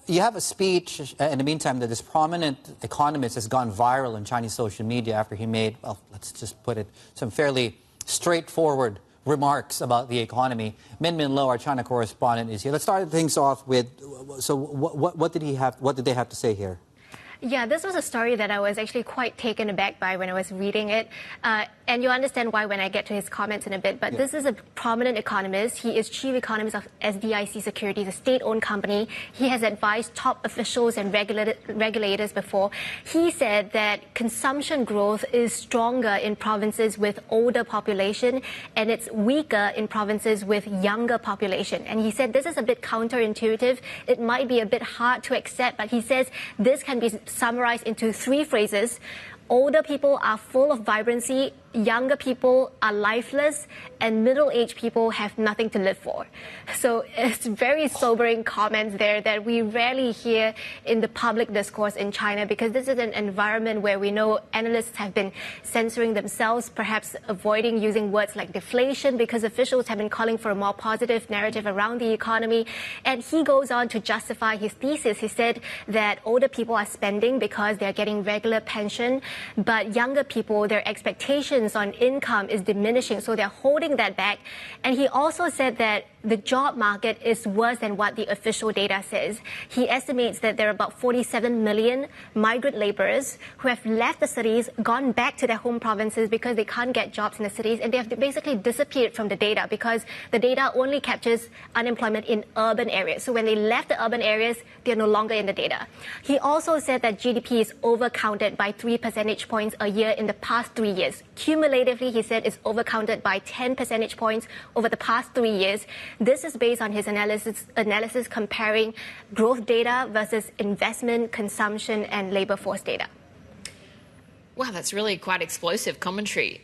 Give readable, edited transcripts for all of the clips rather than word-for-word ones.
You have a speech in the meantime that this prominent economist has gone viral in Chinese social media after he made, well, let's just put it, some fairly straightforward remarks about the economy. Min Lo, our China correspondent, is here. Let's start things off with, so what did they have to say here? Yeah, this was a story that I was actually quite taken aback by when I was reading it. And you'll understand why when I get to his comments in a bit. But This is a prominent economist. He is chief economist of SDIC Securities, a state-owned company. He has advised top officials and regulators before. He said that consumption growth is stronger in provinces with older population and it's weaker in provinces with younger population. And he said this is a bit counterintuitive. It might be a bit hard to accept, but he says this can be summarized into three phrases. Older people are full of vibrancy, younger people are lifeless, and middle-aged people have nothing to live for. So it's very sobering comments there that we rarely hear in the public discourse in China, because this is an environment where we know analysts have been censoring themselves, perhaps avoiding using words like deflation, because officials have been calling for a more positive narrative around the economy. And he goes on to justify his thesis. He said that older people are spending because they're getting regular pension, but younger people, their expectations on income is diminishing, so they're holding that back. And he also said that the job market is worse than what the official data says. He estimates that there are about 47 million migrant laborers who have left the cities, gone back to their home provinces because they can't get jobs in the cities, and they have basically disappeared from the data because the data only captures unemployment in urban areas. So when they left the urban areas, they're no longer in the data. He also said that GDP is overcounted by 3 percentage points a year in the past 3 years. Cumulatively, he said, it's overcounted by 10 percentage points over the past 3 years. This is based on his analysis comparing growth data versus investment, consumption, and labor force data. Wow, that's really quite explosive commentary.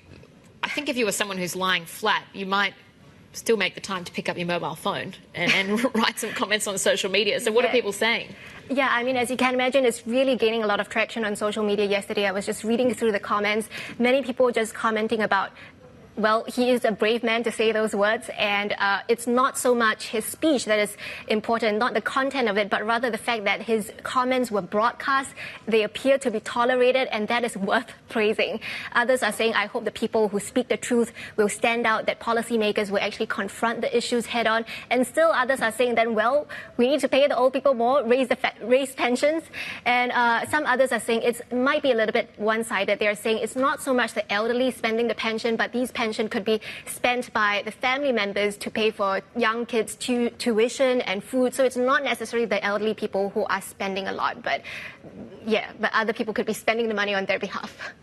I think if you were someone who's lying flat, you might still make the time to pick up your mobile phone and write some comments on social media. So what are people saying? Yeah, I mean, as you can imagine, it's really gaining a lot of traction on social media. Yesterday, I was just reading through the comments. Many people just commenting about, well, he is a brave man to say those words, and it's not so much his speech that is important, not the content of it, but rather the fact that his comments were broadcast, they appear to be tolerated, and that is worth praising. Others are saying, I hope the people who speak the truth will stand out, that policymakers will actually confront the issues head on, and still others are saying that, well, we need to pay the old people more, raise pensions, and some others are saying it might be a little bit one-sided. They are saying it's not so much the elderly spending the pension, but these pension could be spent by the family members to pay for young kids' tuition and food. So it's not necessarily the elderly people who are spending a lot, but other people could be spending the money on their behalf.